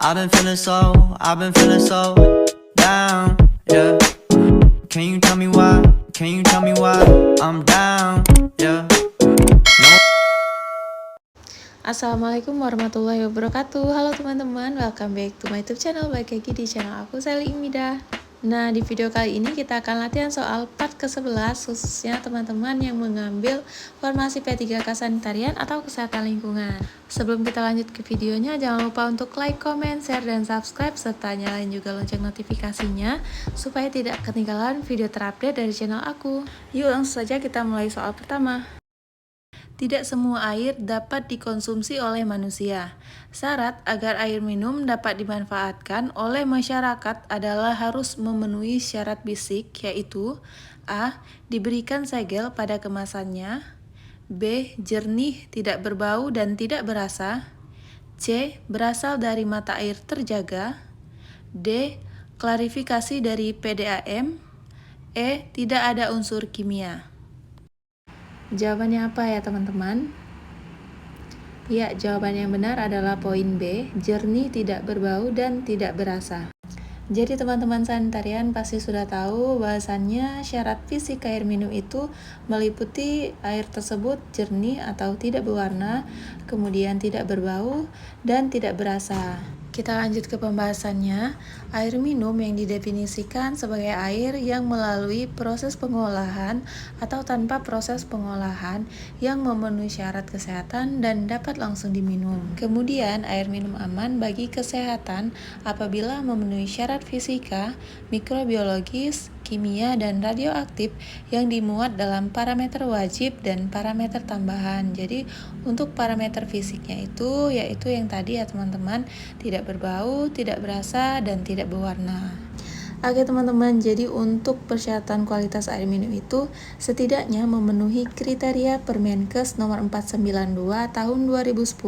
I've been feeling so down, yeah. Can you tell me why? Can you tell me why I'm down, yeah. No. Assalamualaikum warahmatullahi wabarakatuh. Halo teman-teman, welcome back to my YouTube channel. Balik lagi di channel aku, Sally Imida. Nah, di video kali ini kita akan latihan soal part ke-11, khususnya teman-teman yang mengambil formasi P3K Kesanitarian atau Kesehatan Lingkungan. Sebelum kita lanjut ke videonya, jangan lupa untuk like, comment, share, dan subscribe, serta nyalain juga lonceng notifikasinya, supaya tidak ketinggalan video terupdate dari channel aku. Yuk langsung saja kita mulai soal pertama. Tidak semua air dapat dikonsumsi oleh manusia. Syarat agar air minum dapat dimanfaatkan oleh masyarakat adalah harus memenuhi syarat fisik, yaitu A. Diberikan segel pada kemasannya, B. Jernih, tidak berbau dan tidak berasa, C. Berasal dari mata air terjaga, D. Klarifikasi dari PDAM, E. Tidak ada unsur kimia. Jawabannya apa ya teman-teman? Ya, jawaban yang benar adalah poin B, jernih, tidak berbau, dan tidak berasa. Jadi teman-teman sanitarian pasti sudah tahu bahwasannya syarat fisik air minum itu meliputi air tersebut jernih atau tidak berwarna, kemudian tidak berbau, dan tidak berasa. Kita lanjut ke pembahasannya. Air minum yang didefinisikan sebagai air yang melalui proses pengolahan atau tanpa proses pengolahan yang memenuhi syarat kesehatan dan dapat langsung diminum. Kemudian, air minum aman bagi kesehatan apabila memenuhi syarat fisika, mikrobiologis, kimia, dan radioaktif yang dimuat dalam parameter wajib dan parameter tambahan. Jadi untuk parameter fisiknya itu yaitu yang tadi ya teman-teman, tidak berbau, tidak berasa, dan tidak berwarna. Oke teman-teman, jadi untuk persyaratan kualitas air minum itu setidaknya memenuhi kriteria Permenkes nomor 492 tahun 2010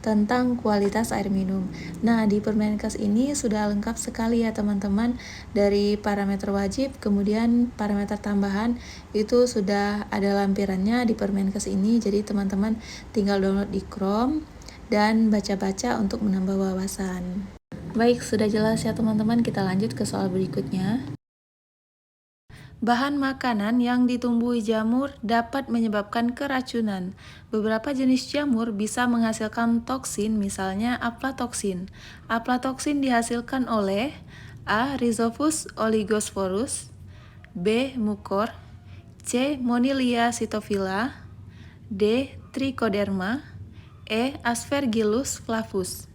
tentang kualitas air minum. Nah, di Permenkes ini sudah lengkap sekali ya teman-teman, dari parameter wajib, kemudian parameter tambahan itu sudah ada lampirannya di Permenkes ini. Jadi teman-teman tinggal download di Chrome dan baca-baca untuk menambah wawasan. Baik, sudah jelas ya teman-teman, kita lanjut ke soal berikutnya. Bahan makanan yang ditumbuhi jamur dapat menyebabkan keracunan. Beberapa jenis jamur bisa menghasilkan toksin, misalnya aflatoksin. Aflatoksin dihasilkan oleh A. Rhizopus oligosporus, B. Mucor, C. Monilia cytophila, D. Trichoderma, E. Aspergillus flavus.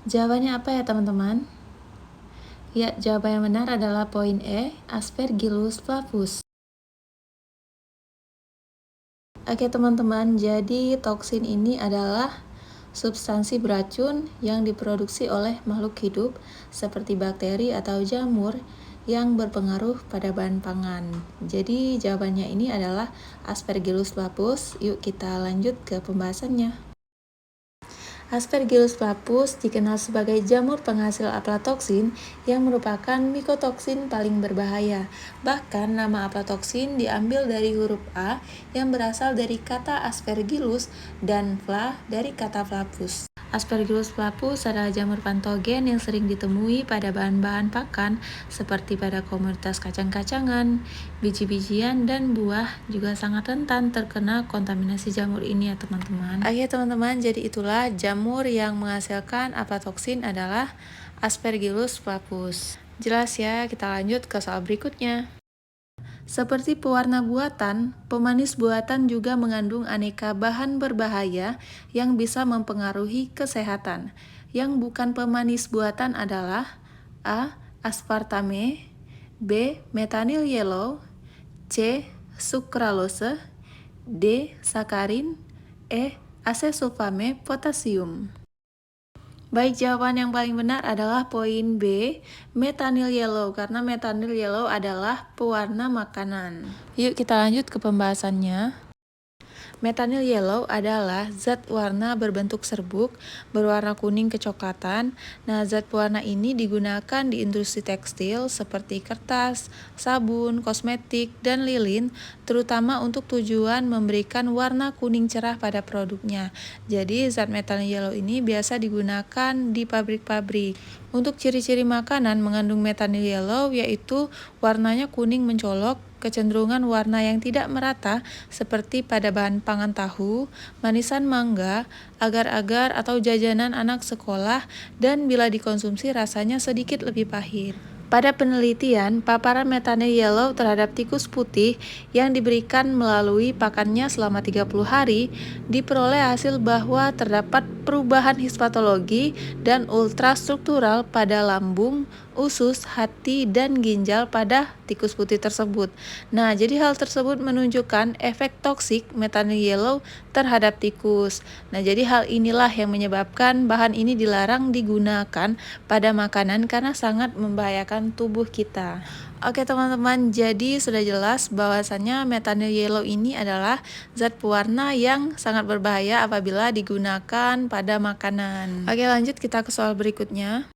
Jawabannya apa ya teman-teman? Ya, jawaban yang benar adalah poin E, Aspergillus flavus. Oke teman-teman, jadi toksin ini adalah substansi beracun yang diproduksi oleh makhluk hidup seperti bakteri atau jamur yang berpengaruh pada bahan pangan. Jadi jawabannya ini adalah Aspergillus flavus. Yuk kita lanjut ke pembahasannya. Aspergillus flavus dikenal sebagai jamur penghasil aflatoksin yang merupakan mikotoksin paling berbahaya. Bahkan nama aflatoksin diambil dari huruf A yang berasal dari kata aspergillus dan fla dari kata flavus. Aspergillus flavus adalah jamur patogen yang sering ditemui pada bahan-bahan pakan seperti pada komoditas kacang-kacangan, biji-bijian, dan buah, juga sangat rentan terkena kontaminasi jamur ini ya teman-teman. Oke teman-teman, jadi itulah jamur yang menghasilkan aflatoksin adalah Aspergillus flavus. Jelas ya, kita lanjut ke soal berikutnya. Seperti pewarna buatan, pemanis buatan juga mengandung aneka bahan berbahaya yang bisa mempengaruhi kesehatan. Yang bukan pemanis buatan adalah A. Aspartame, B. Methyl yellow, C. Sucralose, D. Sakarin, E. Asesulfame potasium. Baik, jawaban yang paling benar adalah poin B, methyl yellow, karena methyl yellow adalah pewarna makanan. Yuk kita lanjut ke pembahasannya. Methanol yellow adalah zat warna berbentuk serbuk, berwarna kuning kecoklatan. Nah, zat pewarna ini digunakan di industri tekstil seperti kertas, sabun, kosmetik, dan lilin, terutama untuk tujuan memberikan warna kuning cerah pada produknya. Jadi, zat methanol yellow ini biasa digunakan di pabrik-pabrik. Untuk ciri-ciri makanan mengandung methanol yellow yaitu warnanya kuning mencolok, kecenderungan warna yang tidak merata seperti pada bahan pangan tahu, manisan mangga, agar-agar atau jajanan anak sekolah, dan bila dikonsumsi rasanya sedikit lebih pahit. Pada penelitian, paparan methanol yellow terhadap tikus putih yang diberikan melalui pakannya selama 30 hari diperoleh hasil bahwa terdapat perubahan histopatologi dan ultrastruktural pada lambung, usus, hati, dan ginjal pada tikus putih tersebut. Nah, jadi hal tersebut menunjukkan efek toksik methanol yellow terhadap tikus. Nah, jadi hal inilah yang menyebabkan bahan ini dilarang digunakan pada makanan karena sangat membahayakan tubuh kita. Oke teman-teman, jadi sudah jelas bahwasannya methanol yellow ini adalah zat pewarna yang sangat berbahaya apabila digunakan pada makanan. Oke, lanjut kita ke soal berikutnya.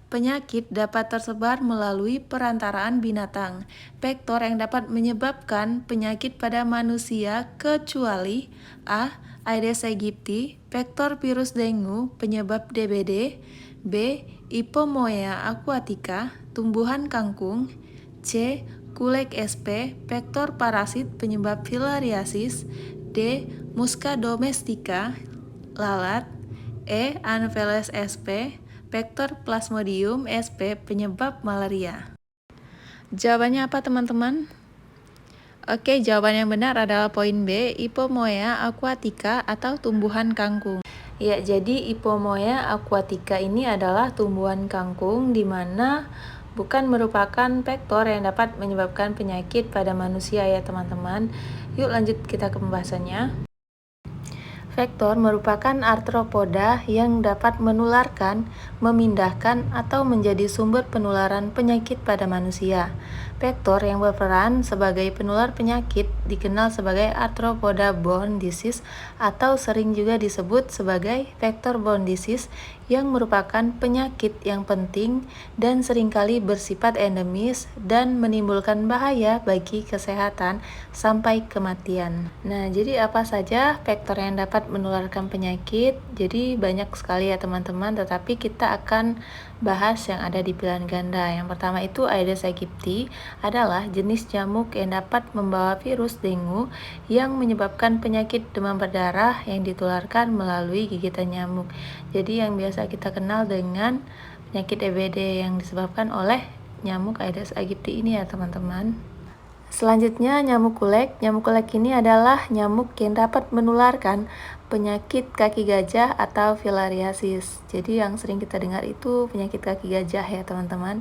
Penyakit dapat tersebar melalui perantaraan binatang. Vektor yang dapat menyebabkan penyakit pada manusia kecuali A. Aedes aegypti, vektor virus dengue penyebab DBD. B. Ipomoea aquatica, tumbuhan kangkung. C. Kuleg sp, vektor parasit penyebab filariasis. D. Musca domestica, lalat. E. Anopheles sp, vektor Plasmodium sp penyebab malaria. Jawabannya apa teman-teman? Oke, jawaban yang benar adalah poin B, Ipomoea aquatica atau tumbuhan kangkung. Ya, jadi Ipomoea aquatica ini adalah tumbuhan kangkung di mana bukan merupakan vektor yang dapat menyebabkan penyakit pada manusia ya teman-teman. Yuk lanjut kita ke pembahasannya. Vektor merupakan arthropoda yang dapat menularkan, memindahkan, atau menjadi sumber penularan penyakit pada manusia. Vektor yang berperan sebagai penular penyakit dikenal sebagai arthropoda borne disease atau sering juga disebut sebagai vector borne disease yang merupakan penyakit yang penting dan seringkali bersifat endemis dan menimbulkan bahaya bagi kesehatan sampai kematian. Nah, jadi apa saja vektor yang dapat menularkan penyakit? Jadi banyak sekali ya teman-teman, tetapi kita akan bahas yang ada di pilihan ganda. Yang pertama itu Aedes aegypti adalah jenis nyamuk yang dapat membawa virus dengue yang menyebabkan penyakit demam berdarah yang ditularkan melalui gigitan nyamuk. Jadi yang biasa kita kenal dengan penyakit DBD yang disebabkan oleh nyamuk Aedes aegypti ini ya teman-teman. Selanjutnya nyamuk kuleg. Nyamuk kuleg ini adalah nyamuk yang dapat menularkan penyakit kaki gajah atau filariasis. Jadi yang sering kita dengar itu penyakit kaki gajah ya teman-teman.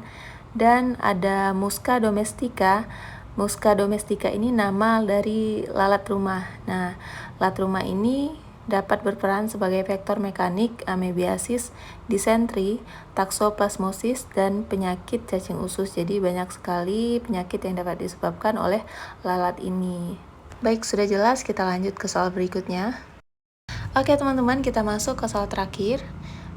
Dan ada Musca domestica. Musca domestica ini nama dari lalat rumah. Nah, lalat rumah ini dapat berperan sebagai vektor mekanik amebiasis, disentri, toxoplasmosis, dan penyakit cacing usus. Jadi banyak sekali penyakit yang dapat disebabkan oleh lalat ini. Baik, sudah jelas, kita lanjut ke soal berikutnya. Oke teman-teman, kita masuk ke soal terakhir.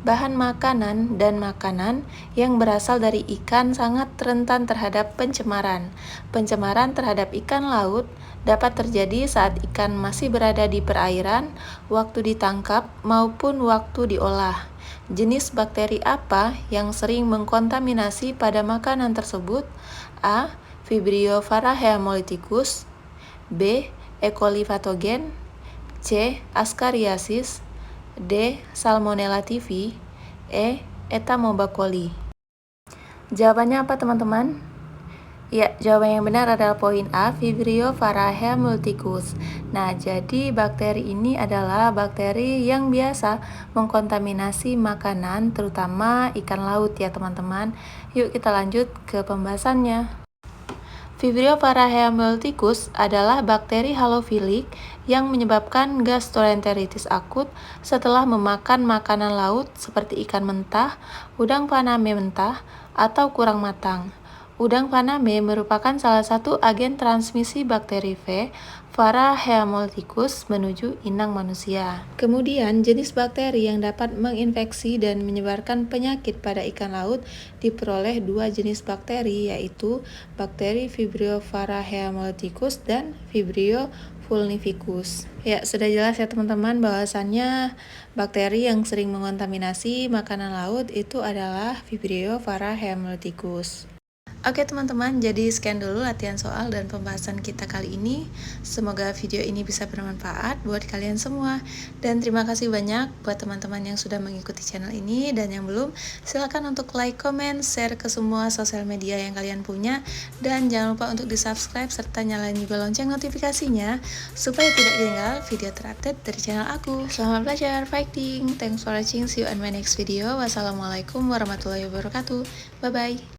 Bahan makanan dan makanan yang berasal dari ikan sangat rentan terhadap pencemaran. Pencemaran terhadap ikan laut dapat terjadi saat ikan masih berada di perairan, waktu ditangkap, maupun waktu diolah. Jenis bakteri apa yang sering mengkontaminasi pada makanan tersebut? A. Vibrio parahemolyticus. B. E. coli patogen. C. Ascariasis. D. Salmonella typhi. E. Ethambocoli. Jawabannya apa teman-teman? Ya, jawaban yang benar adalah poin A, Vibrio parahemolyticus. Nah, jadi bakteri ini adalah bakteri yang biasa mengkontaminasi makanan, terutama ikan laut ya teman-teman. Yuk kita lanjut ke pembahasannya. Vibrio parahemolyticus adalah bakteri halofilik yang menyebabkan gastroenteritis akut setelah memakan makanan laut seperti ikan mentah, udang faname mentah, atau kurang matang. Udang faname merupakan salah satu agen transmisi bakteri V. Parahemolyticus menuju inang manusia. Kemudian, jenis bakteri yang dapat menginfeksi dan menyebarkan penyakit pada ikan laut diperoleh dua jenis bakteri, yaitu bakteri Vibrio parahemolyticus dan Vibrio vulnificus. Ya, sudah jelas ya teman-teman bahwasannya bakteri yang sering mengontaminasi makanan laut itu adalah Vibrio parahemolyticus. Oke teman-teman, jadi sekian dulu latihan soal dan pembahasan kita kali ini. Semoga video ini bisa bermanfaat buat kalian semua. Dan terima kasih banyak buat teman-teman yang sudah mengikuti channel ini. Dan yang belum, silakan untuk like, comment, share ke semua sosial media yang kalian punya. Dan jangan lupa untuk di subscribe serta nyalain juga lonceng notifikasinya supaya tidak ketinggalan video terupdate dari channel aku. Selamat belajar, fighting! Thanks for watching, see you on my next video. Wassalamualaikum warahmatullahi wabarakatuh. Bye-bye.